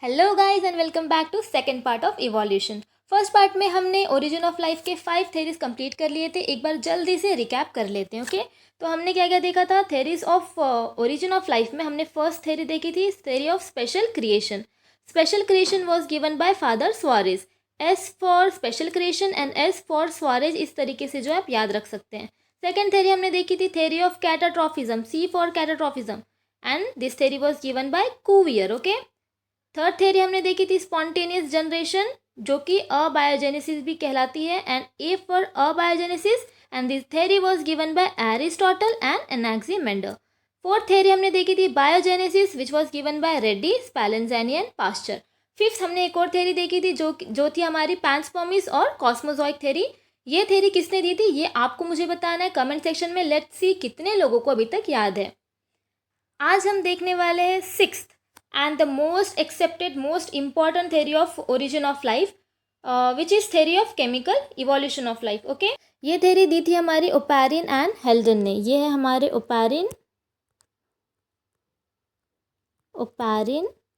Hello guys and welcome back to second part of evolution. First part में हमने origin of life के 5 theories complete कर लिए थे। एक बार जल्दी से रिकैप कर लेते हैं। ओके, तो हमने क्या क्या देखा था। Theories of origin of life में हमने फर्स्ट थेरी देखी थी, theory of special creation. Special creation was given bye father Suárez. S for special creation and S for Suárez, इस तरीके से जो आप याद रख सकते हैं। सेकेंड थेरी हमने देखी थी, theory of catastrophism, C for catastrophism, and this theory was given by Cuvier. Okay, third theory हमने देखी थी स्पॉन्टेनियस जनरेशन, जो कि अबायोजेनेसिस भी कहलाती है, and A for abiogenesis, and this theory was given by Aristotle and Anaximander. Fourth theory हमने देखी थी biogenesis, which was given by Redi, Spallanzani and Pasteur. Fifth हमने एक और थ्योरी देखी थी जो थी हमारी पैंसपर्मिस और कॉस्मोजॉइक थ्योरी। ये थ्योरी किसने दी थी, ये आपको मुझे बताना है कमेंट सेक्शन में। लेट्स सी कितने लोगों को अभी तक याद है। आज हम देखने वाले हैं sixth and the most accepted, most important theory of origin of life, which is theory of chemical evolution of life. Okay, ये theory दी थी हमारी ओपैरिन एंड हेल्डन ने। ये है हमारे ओपैरिन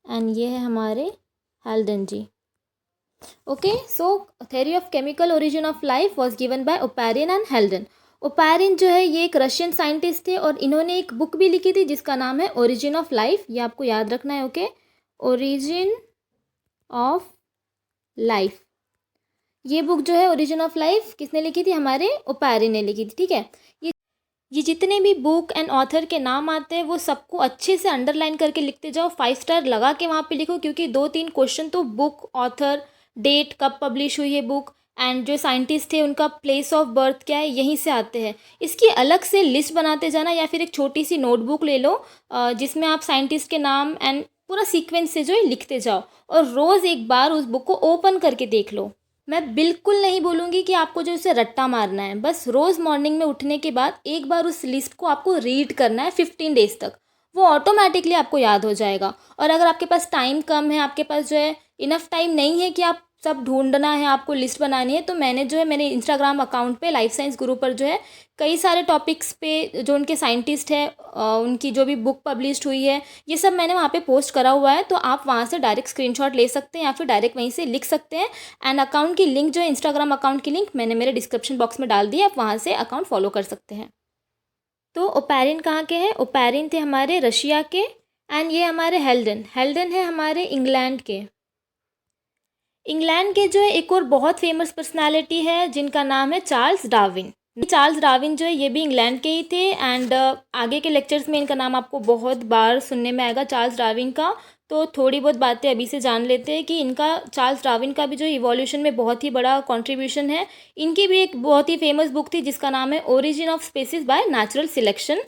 एंड ये है हमारे Haldane ji. Okay, so theory of chemical origin of life was given by Oparin and Haldane. Oparin जो है ये एक रशियन साइंटिस्ट थे और इन्होंने एक बुक भी लिखी थी जिसका नाम है ओरिजिन ऑफ लाइफ। ये आपको याद रखना है। ओके, ओरिजिन ऑफ लाइफ, ये बुक जो है ओरिजिन ऑफ लाइफ किसने लिखी थी, हमारे ओपैरिन ने लिखी थी। ठीक है, ये जितने भी बुक एंड ऑथर के नाम आते हैं वो सबको अच्छे से अंडरलाइन करके लिखते जाओ, 5 स्टार लगा के वहाँ पे लिखो, क्योंकि 2-3 क्वेश्चन तो बुक, ऑथर, डेट, कब पब्लिश हुई है बुक, एंड जो साइंटिस्ट थे उनका प्लेस ऑफ बर्थ क्या है, यहीं से आते हैं। इसकी अलग से लिस्ट बनाते जाना, या फिर एक छोटी सी नोटबुक ले लो जिसमें आप साइंटिस्ट के नाम एंड पूरा सीक्वेंस से जो है लिखते जाओ, और रोज़ एक बार उस बुक को ओपन करके देख लो। मैं बिल्कुल नहीं बोलूँगी कि आपको जो इसे रट्टा मारना है, बस रोज़ मॉर्निंग में उठने के बाद एक बार उस लिस्ट को आपको रीड करना है 15 डेज़ तक। वो ऑटोमेटिकली आपको याद हो जाएगा। और अगर आपके पास टाइम कम है, आपके पास जो है इनफ टाइम नहीं है कि आप सब ढूंढना है, आपको लिस्ट बनानी है, तो मैंने जो है मेरे इंस्टाग्राम अकाउंट पे लाइफ साइंस गुरु पर जो है कई सारे टॉपिक्स पे जो उनके साइंटिस्ट हैं उनकी जो भी बुक पब्लिश्ड हुई है, ये सब मैंने वहाँ पे पोस्ट करा हुआ है। तो आप वहाँ से डायरेक्ट स्क्रीनशॉट ले सकते हैं या फिर डायरेक्ट वहीं से लिख सकते हैं। एंड अकाउंट की लिंक जो है, इंस्टाग्राम अकाउंट की लिंक मैंने मेरे डिस्क्रिप्शन बॉक्स में डाल दी है, आप वहाँ से अकाउंट फॉलो कर सकते हैं। तो ओपैरिन कहाँ के हैं, ओपैरिन थे हमारे रशिया के, एंड ये हमारे हेल्डन है हमारे इंग्लैंड के। इंग्लैंड के जो है एक और बहुत फेमस पर्सनालिटी है जिनका नाम है चार्ल्स डार्विन। चार्ल्स डार्विन जो है ये भी इंग्लैंड के ही थे, एंड आगे के लेक्चर्स में इनका नाम आपको बहुत बार सुनने में आएगा चार्ल्स डार्विन का। तो थोड़ी बहुत बातें अभी से जान लेते हैं कि इनका, चार्ल्स डार्विन का भी जो इवोल्यूशन में बहुत ही बड़ा कंट्रीब्यूशन है। इनकी भी एक बहुत ही फेमस बुक थी जिसका नाम है origin of species by natural selection.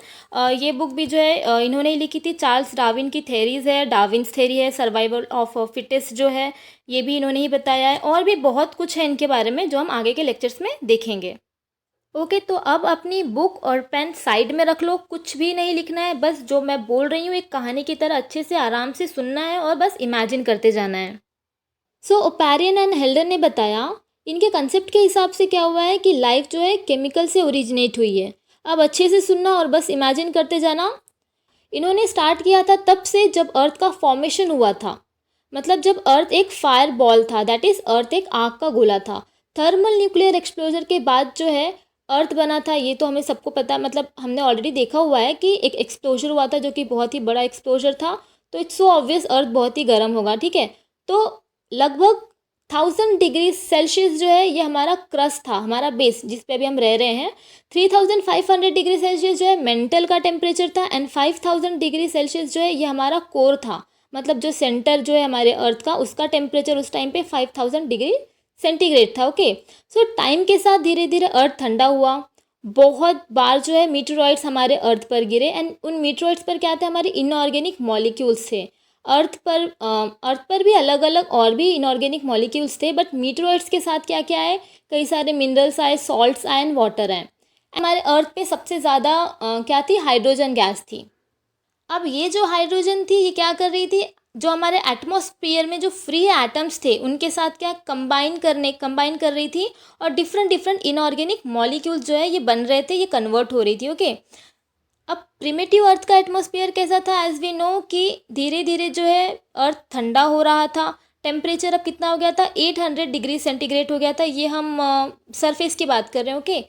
ये बुक भी जो है इन्होंने ही लिखी थी। चार्ल्स डार्विन की थेरीज है, डार्विन्स थेरी है, सर्वाइवल ऑफ फिटेस्ट जो है ये भी इन्होंने ही बताया है, और भी बहुत कुछ है इनके बारे में जो हम आगे के लेक्चर्स में देखेंगे। ओके, तो अब अपनी बुक और पेन साइड में रख लो, कुछ भी नहीं लिखना है, बस जो मैं बोल रही हूँ एक कहानी की तरह अच्छे से आराम से सुनना है और बस इमेजिन करते जाना है। सो ओपैरिन एंड हेल्डन ने बताया, इनके कंसेप्ट के हिसाब से क्या हुआ है कि लाइफ जो है केमिकल से ओरिजिनेट हुई है। अब अच्छे से सुनना और बस इमेजिन करते जाना। इन्होंने स्टार्ट किया था तब से जब अर्थ का फॉर्मेशन हुआ था, मतलब जब अर्थ एक फायर बॉल था, दैट इज़ अर्थ एक आग का गोला था। थर्मल न्यूक्लियर एक्सप्लोजर के बाद जो है अर्थ बना था, ये तो हमें सबको पता है, मतलब हमने ऑलरेडी देखा हुआ है कि एक एक्सप्लोजर हुआ था जो कि बहुत ही बड़ा एक्सप्लोजर था। तो इट्स सो ऑब्वियस अर्थ बहुत ही गर्म होगा। ठीक है, तो लगभग 1000 डिग्री सेल्सियस जो है ये हमारा क्रस्ट था, हमारा बेस जिस पे अभी हम रह रहे हैं। 3500 डिग्री सेल्सियस जो है मेंटल का टेम्परेचर था, एंड 5000 डिग्री सेल्सियस जो है ये हमारा कोर था, मतलब जो सेंटर जो है हमारे अर्थ का, उसका टेम्परेचर उस टाइम पे 5000 डिग्री सेंटीग्रेड था। ओके, सो टाइम के साथ धीरे धीरे अर्थ ठंडा हुआ। बहुत बार जो है मीटरॉइड्स हमारे अर्थ पर गिरे, एंड उन मीटरॉइड्स पर क्या थे, हमारे इनऑर्गेनिक मॉलिक्यूल्स थे। अर्थ पर भी अलग अलग और भी इनऑर्गेनिक मॉलिक्यूल्स थे, बट मीटरॉइड्स के साथ क्या क्या आए, कई सारे मिनरल्स आए, सॉल्ट्स आए एंड वाटर आए। हमारे अर्थ पे सबसे ज़्यादा क्या थी, हाइड्रोजन गैस थी। अब ये जो हाइड्रोजन थी ये क्या कर रही थी, जो हमारे एटमॉस्फेयर में जो फ्री एटम्स थे उनके साथ क्या कंबाइन कर रही थी, और डिफरेंट इनऑर्गेनिक मॉलिक्यूल्स जो है ये बन रहे थे, ये कन्वर्ट हो रही थी। ओके, अब प्रिमिटिव अर्थ का एटमॉस्फेयर कैसा था, एज वी नो कि धीरे धीरे जो है अर्थ ठंडा हो रहा था। टेम्परेचर अब कितना हो गया था, 800 डिग्री सेंटीग्रेड हो गया था। ये हम सरफेस की बात कर रहे हैं, ओके।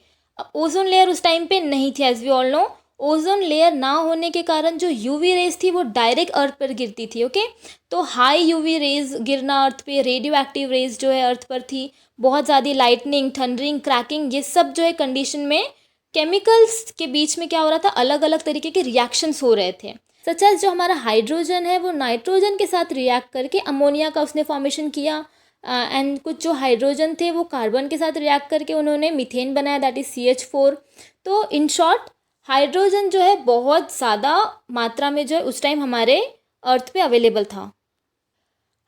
ओजोन लेयर उस टाइम पे नहीं थी, as we all know. Ozone layer ना होने के कारण जो यूवी रेज थी वो डायरेक्ट अर्थ पर गिरती थी, ओके। तो हाई यूवी रेज गिरना अर्थ पे, रेडियो एक्टिव रेज जो है अर्थ पर थी, बहुत ज़्यादा लाइटनिंग, थंडरिंग, क्रैकिंग, ये सब जो है कंडीशन में केमिकल्स के बीच में क्या हो रहा था, अलग अलग तरीके के रिएक्शंस हो रहे थे। सच एज जो हमारा हाइड्रोजन है वो नाइट्रोजन के साथ रिएक्ट करके अमोनिया का उसने फॉर्मेशन किया, एंड कुछ जो हाइड्रोजन थे वो कार्बन के साथ रिएक्ट करके उन्होंने मीथेन बनाया, दैट इज CH4। तो इन शॉर्ट हाइड्रोजन जो है बहुत ज़्यादा मात्रा में जो है उस टाइम हमारे अर्थ पे अवेलेबल था।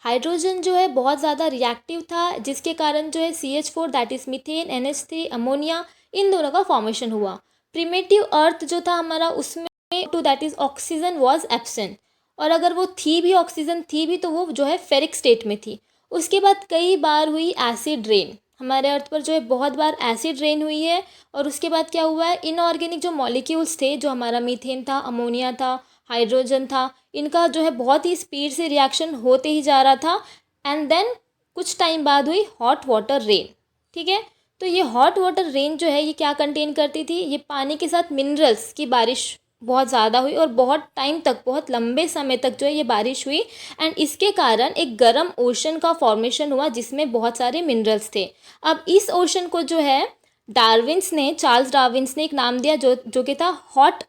हाइड्रोजन जो है बहुत ज़्यादा रिएक्टिव था, जिसके कारण जो है CH4 that is methane, NH3 ammonia, इन दोनों का फॉर्मेशन हुआ। प्रिमिटिव अर्थ जो था हमारा उसमें to that is oxygen was absent, और अगर वो थी भी, ऑक्सीजन थी भी, तो वो जो है फेरिक स्टेट में थी। उसके बाद कई बार हुई एसिड रेन, हमारे अर्थ पर जो है बहुत बार एसिड रेन हुई है। और उसके बाद क्या हुआ है, इनऑर्गेनिक जो मॉलिक्यूल्स थे, जो हमारा मीथेन था, अमोनिया था, हाइड्रोजन था, इनका जो है बहुत ही स्पीड से रिएक्शन होते ही जा रहा था। एंड देन कुछ टाइम बाद हुई हॉट वाटर रेन, ठीक है। तो ये हॉट वाटर रेन जो है ये क्या कंटेन करती थी, ये पानी के साथ मिनरल्स की बारिश बहुत ज़्यादा हुई, और बहुत टाइम तक, बहुत लंबे समय तक जो है ये बारिश हुई। एंड इसके कारण एक गर्म ओशन का फॉर्मेशन हुआ जिसमें बहुत सारे मिनरल्स थे। अब इस ओशन को जो है चार्ल्स डार्विन्स ने एक नाम दिया जो कि था हॉट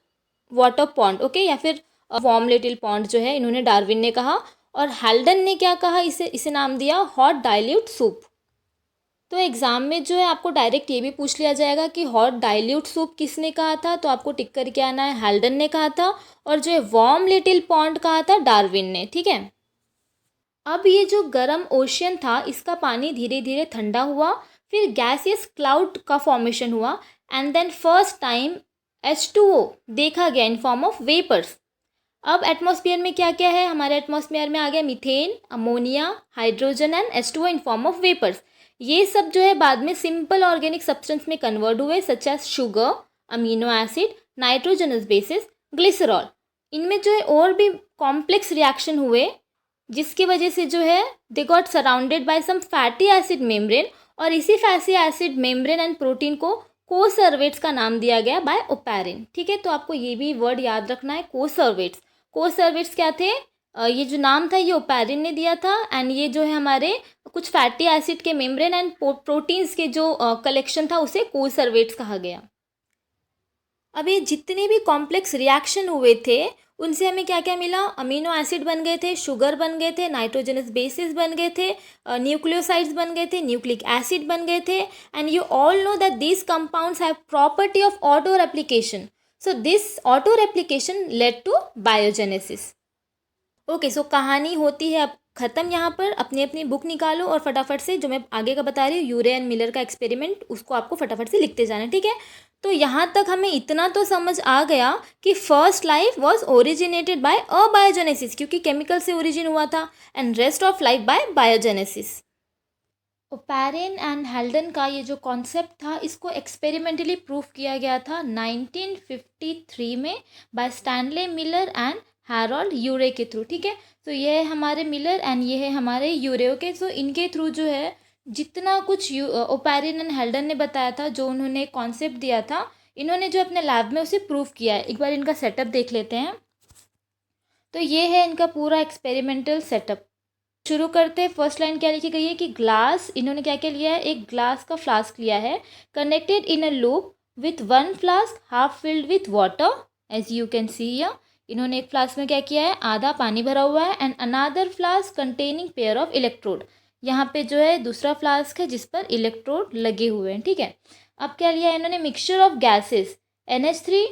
वाटर पॉन्ड, ओके, या फिर वार्म लिटिल पॉन्ड जो है इन्होंने डार्विन ने कहा। और हेल्डन ने क्या कहा, इसे नाम दिया हॉट डाइल्यूट सूप। तो एग्ज़ाम में जो है आपको डायरेक्ट ये भी पूछ लिया जाएगा कि हॉट डाइल्यूट सूप किसने कहा था, तो आपको टिक करके आना है हेल्डन ने कहा था, और जो है वार्म लिटिल पॉन्ड कहा था डार्विन ने, ठीक है। अब ये जो गर्म ओशियन था इसका पानी धीरे धीरे ठंडा हुआ, फिर गैसियस क्लाउड का फॉर्मेशन हुआ, and then first time H2O देखा गया इन फॉर्म ऑफ वेपर्स। अब एटमॉस्फेयर में क्या क्या है, हमारे एटमॉस्फेयर में आ गया methane, ammonia, hydrogen and H2O in form of vapours. ये सब जो है बाद में सिंपल ऑर्गेनिक सब्सटेंस में कन्वर्ट हुए, such as sugar, amino acid, nitrogenous bases, glycerol. इनमें जो है और भी कॉम्प्लेक्स रिएक्शन हुए जिसकी वजह से जो है they got surrounded by some fatty acid membrane, और इसी fatty acid membrane and protein को कोसर्वेट्स का नाम दिया गया बाय ओपैरिन, ठीक है। तो आपको ये भी वर्ड याद रखना है, कोसर्वेट्स। कोसर्वेट्स क्या थे, ये जो नाम था ये ओपैरिन ने दिया था, एंड ये जो है हमारे कुछ फैटी एसिड के मेम्ब्रेन एंड प्रोटीन्स के जो कलेक्शन था उसे कोसर्वेट्स कहा गया। अब ये जितने भी कॉम्प्लेक्स रिएक्शन हुए थे उनसे हमें क्या क्या मिला, अमीनो एसिड बन गए थे, शुगर बन गए थे, नाइट्रोजनस बेसिस बन गए थे, न्यूक्लियोसाइड्स बन गए थे, न्यूक्लिक एसिड बन गए थे। And you all know that these compounds have property of auto replication, so this auto replication led to biogenesis. Okay, so कहानी होती है अब ख़त्म। यहाँ पर अपनी अपनी बुक निकालो और फटाफट से जो मैं आगे का बता रही हूँ यूरे एंड मिलर का एक्सपेरिमेंट, उसको आपको फटाफट से लिखते जाना है, ठीक है। तो यहाँ तक हमें इतना तो समझ आ गया कि first life was originated by abiogenesis, क्योंकि केमिकल से ओरिजिन हुआ था, and rest of life by biogenesis. Oparin and Haldane का ये जो कॉन्सेप्ट था इसको एक्सपेरिमेंटली प्रूव किया गया था 1953 में by Stanley Miller and Harold Urey के थ्रू, ठीक है। तो ये है हमारे मिलर एंड ये है हमारे यूरे, ओके। सो इनके थ्रू जो है जितना कुछ ओपैरिन एंड हेल्डन ने बताया था, जो उन्होंने कॉन्सेप्ट दिया था, इन्होंने जो अपने लैब में उसे प्रूव किया है। एक बार इनका सेटअप देख लेते हैं। तो ये है इनका पूरा एक्सपेरिमेंटल सेटअप। शुरू करते हैं, फर्स्ट लाइन क्या लिखी गई है कि ग्लास, इन्होंने क्या क्या लिया है, एक ग्लास का फ्लास्क लिया है, connected in a loop with one flask half filled with water, as you can see here. इन्होंने एक फ्लास्क में क्या किया है, आधा पानी भरा हुआ है, and another flask containing pair of electrode. यहाँ पे जो है दूसरा फ्लास्क है जिस पर इलेक्ट्रोड लगे हुए हैं, ठीक है। अब क्या लिया है इन्होंने, mixture of gases NH3,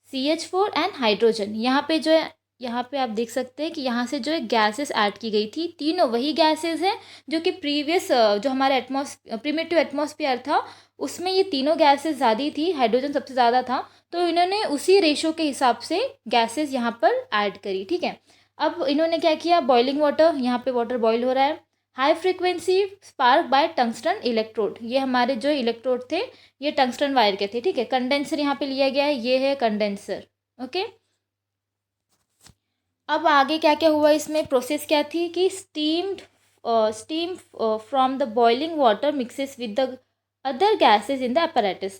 CH4 and hydrogen. यहाँ पे जो है, यहाँ पे आप देख सकते हैं कि यहाँ से जो है गैसेस ऐड की गई थी, तीनों वही गैसेस हैं जो कि प्रीवियस जो हमारा प्रिमिटिव एटमॉस्फेयर था उसमें ये तीनों गैसेस ज़्यादा थी, हाइड्रोजन सबसे ज़्यादा था। तो इन्होंने उसी रेशो के हिसाब से गैसेस यहाँ पर ऐड करी, ठीक है। अब इन्होंने क्या किया, बॉइलिंग वाटर, यहाँ पे वाटर बॉईल हो रहा है, high frequency spark by tungsten electrode, ये हमारे जो इलेक्ट्रोड थे ये टंगस्टन वायर के थे, ठीक है। कंडेंसर यहाँ पे लिया गया है, ये है कंडेंसर, ओके। अब आगे क्या क्या हुआ, इसमें प्रोसेस क्या थी कि steam from the boiling water mixes with the other gases in the apparatus।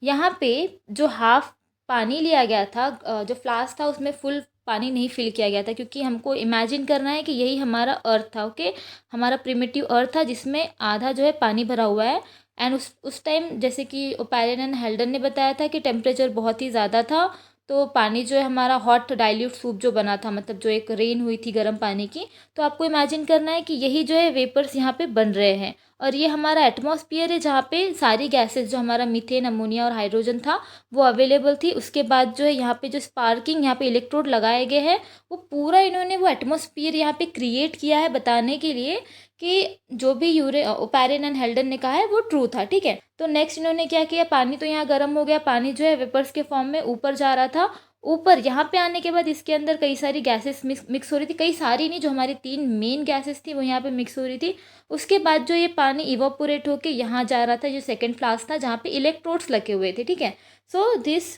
यहाँ पे जो हाफ पानी लिया गया था, जो फ्लास्क था उसमें फुल पानी नहीं फिल किया गया था, क्योंकि हमको इमेजिन करना है कि यही हमारा अर्थ था। ओके, हमारा प्रिमिटिव अर्थ था जिसमें आधा जो है पानी भरा हुआ है। एंड उस टाइम जैसे कि ओपैरियन एंड हेल्डन ने बताया था कि टेम्परेचर बहुत ही ज़्यादा था, तो पानी जो है हमारा हॉट डाइल्यूट सूप जो बना था, मतलब जो एक रेन हुई थी गर्म पानी की, तो आपको इमेजिन करना है कि यही जो है वेपर्स यहाँ पे बन रहे हैं। और ये हमारा एटमॉस्फेयर है जहाँ पे सारी गैसेस, जो हमारा मीथेन, अमोनिया और हाइड्रोजन था, वो अवेलेबल थी। उसके बाद जो है यहाँ पे जो स्पार्किंग, यहाँ पे इलेक्ट्रोड लगाए गए हैं, वो पूरा इन्होंने वो एटमॉस्फेयर यहाँ पे क्रिएट किया है बताने के लिए कि जो भी ओपैरियन एंड हेल्डन ने कहा है वो ट्रू था। ठीक है, तो नेक्स्ट इन्होंने क्या किया, पानी तो यहाँ गर्म हो गया, पानी जो है वेपर्स के फॉर्म में ऊपर जा रहा था। ऊपर यहाँ पे आने के बाद इसके अंदर कई सारी गैसेस मिक्स हो रही थी, कई सारी नहीं, जो हमारी 3 मेन गैसेस थी वो यहाँ पे मिक्स हो रही थी। उसके बाद जो ये पानी इवोपोरेट होके यहाँ जा रहा था, जो सेकंड फ्लास्क था जहाँ पे इलेक्ट्रोड्स लगे हुए थे। ठीक है, so this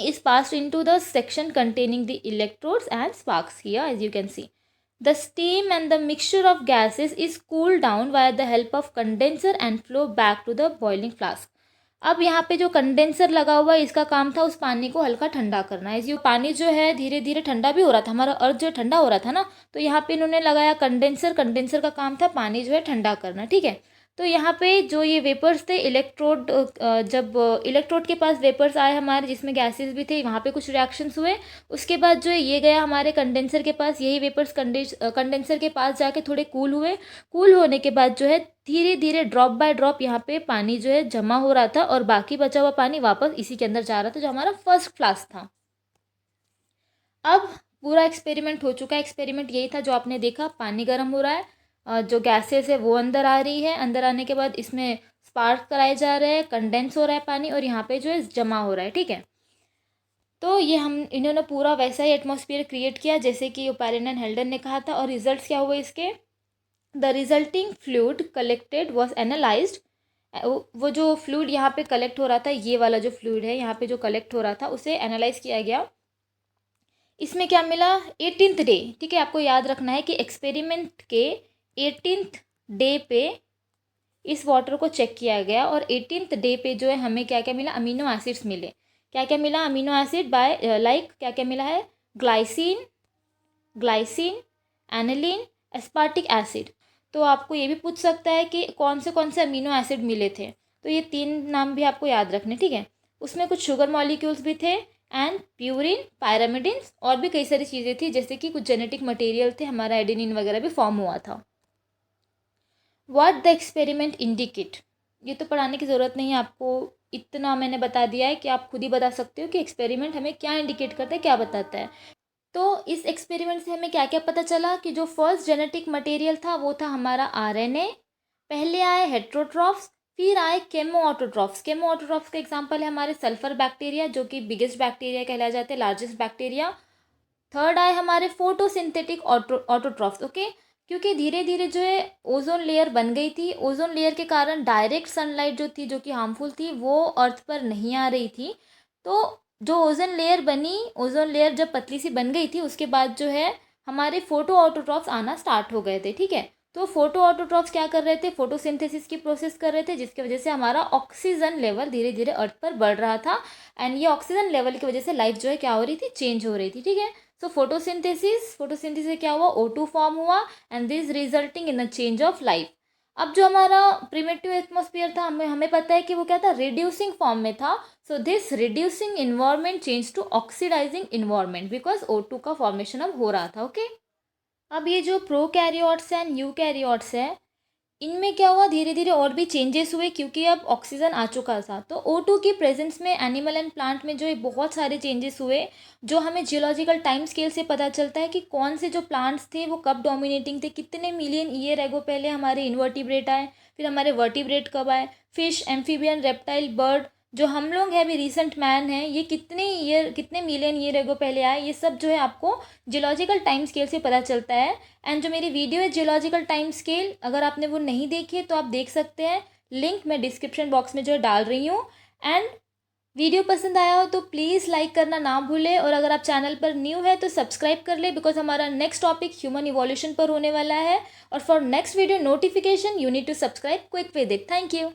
is passed into the section containing the electrodes and sparks here, as you can see. The steam and the mixture of gases is cooled down via the help of condenser and flow back to the boiling flask. अब यहाँ पे जो condenser लगा हुआ है, इसका काम था उस पानी को हल्का ठंडा करना। इस पानी जो है धीरे धीरे ठंडा भी हो रहा था, हमारा अर्थ जो ठंडा हो रहा था ना, तो यहाँ पे इन्होंने लगाया कंडेंसर। कंडेंसर का काम था पानी जो है ठंडा करना। ठीक है, तो यहाँ पे जो ये वेपर्स थे, इलेक्ट्रोड, जब इलेक्ट्रोड के पास वेपर्स आए हमारे जिसमें गैसेस भी थे, वहाँ पे कुछ रिएक्शंस हुए। उसके बाद जो है ये गया हमारे कंडेंसर के पास, यही वेपर्स कंडेंसर के पास जाके थोड़े कूल हुए। कूल होने के बाद जो है धीरे धीरे ड्रॉप बाय ड्रॉप यहाँ पे पानी जो है जमा हो रहा था, और बाकी बचा हुआ पानी वापस इसी के अंदर जा रहा था, जो हमारा फर्स्ट फ्लास्क था। अब पूरा एक्सपेरिमेंट हो चुका है। एक्सपेरिमेंट यही था जो आपने देखा, पानी गर्म हो रहा है, जो गैसेस है वो अंदर आ रही है, अंदर आने के बाद इसमें स्पार्क कराए जा रहे हैं, कंडेंस हो रहा है पानी, और यहाँ पे जो है जमा हो रहा है। ठीक है, तो ये इन्होंने पूरा वैसा ही एटमॉस्फेयर क्रिएट किया जैसे कि ओपैरियन एंड हेल्डन ने कहा था। और रिजल्ट्स क्या हुए इसके, the resulting fluid collected was analysed. वो जो फ्लूइड यहाँ पे कलेक्ट हो रहा था, ये वाला जो फ्लूइड है यहाँ पे जो कलेक्ट हो रहा था, उसे एनालाइज किया गया। इसमें क्या मिला, 18th डे। ठीक है, आपको याद रखना है कि एक्सपेरिमेंट के 18th डे पे इस वाटर को चेक किया गया, और 18th डे पे जो है हमें क्या क्या मिला, अमीनो एसिड्स मिले। क्या क्या मिला, अमीनो एसिड बाय लाइक क्या क्या मिला है, ग्लाइसिन, एनिलीन, एस्पार्टिक एसिड। तो आपको ये भी पूछ सकता है कि कौन से अमीनो एसिड मिले थे, तो ये 3 नाम भी आपको याद रखने। ठीक है, उसमें कुछ शुगर मॉलिक्यूल्स भी थे, एंड प्यूरिन, पायरामिडिन्स, और भी कई सारी चीज़ें थी, जैसे कि कुछ जेनेटिक मटेरियल थे, हमारा एडेनिन वगैरह भी फॉर्म हुआ था। व्हाट द एक्सपेरिमेंट इंडिकेट, ये तो पढ़ाने की ज़रूरत नहीं है आपको, इतना मैंने बता दिया है कि आप खुद ही बता सकते हो कि एक्सपेरिमेंट हमें क्या इंडिकेट करता है, क्या बताता है। तो इस एक्सपेरिमेंट से हमें क्या क्या पता चला कि जो फर्स्ट जेनेटिक मटेरियल था वो था हमारा आरएनए। पहले आए हेट्रोट्रॉफ्स, फिर आए केमोऑटोट्रॉफ्स। केमोऑटोट्रॉफ्स का एग्जांपल है हमारे सल्फर बैक्टीरिया, जो कि बिगेस्ट बैक्टीरिया कहलाए जाते हैं, लार्जेस्ट बैक्टीरिया। थर्ड आए हमारे फोटोसिंथेटिक ऑटोट्रॉफ्स। ओके, क्योंकि धीरे धीरे जो है ओजोन लेयर बन गई थी, ओजोन लेयर के कारण डायरेक्ट सनलाइट जो थी, जो कि हार्मफुल थी, वो अर्थ पर नहीं आ रही थी। तो जो ओजोन लेयर बनी, ओजोन लेयर जब पतली सी बन गई थी, उसके बाद जो है हमारे फोटो ऑटोट्रॉफ्स आना स्टार्ट हो गए थे। ठीक है, तो फोटो ऑटोट्रॉफ्स क्या कर रहे थे, फोटोसिंथेसिस की प्रोसेस कर रहे थे, जिसकी वजह से हमारा ऑक्सीजन लेवल धीरे धीरे अर्थ पर बढ़ रहा था। एंड ये ऑक्सीजन लेवल की वजह से लाइफ जो है क्या हो रही थी, चेंज हो रही थी। ठीक है, सो फोटोसिंथेसिस से क्या हुआ, O2 फॉर्म हुआ, and this resulting in a change of life. अब जो हमारा प्रिमिटिव एटमॉस्फेयर था, हमें पता है कि वो क्या था, रिड्यूसिंग फॉर्म में था। So this reducing environment change to oxidizing environment, because O2 का फॉर्मेशन अब हो रहा था। ओके, अब ये जो प्रोकैरियोट्स एंड यूकैरियोट्स है, इनमें क्या हुआ, धीरे धीरे और भी चेंजेस हुए, क्योंकि अब ऑक्सीजन आ चुका था। तो O2 की प्रेजेंस में एनिमल एंड प्लांट में जो है बहुत सारे चेंजेस हुए, जो हमें जियोलॉजिकल टाइम स्केल से पता चलता है कि कौन से जो प्लांट्स थे वो कब डोमिनेटिंग थे, कितने मिलियन ईयर एगो पहले हमारे इन्वर्टिब्रेट आए, फिर हमारे वर्टिब्रेट कब आए, फिश, एम्फीबियन, रेप्टाइल, बर्ड, जो हम लोग हैं अभी रिसेंट मैन है, ये कितने मिलियन ईयर एगो पहले आए, ये सब जो है आपको जियोलॉजिकल टाइम स्केल से पता चलता है। एंड जो मेरी वीडियो है जियोलॉजिकल टाइम स्केल, अगर आपने वो नहीं देखी है तो आप देख सकते हैं, लिंक मैं डिस्क्रिप्शन बॉक्स में जो है डाल रही हूँ। एंड वीडियो पसंद आया हो तो प्लीज़ लाइक करना ना भूलें, और अगर आप चैनल पर न्यू है तो सब्सक्राइब कर ले, बिकॉज हमारा नेक्स्ट टॉपिक ह्यूमन इवोल्यूशन पर होने वाला है। और for next video notification you need to subscribe quick with it. Thank you.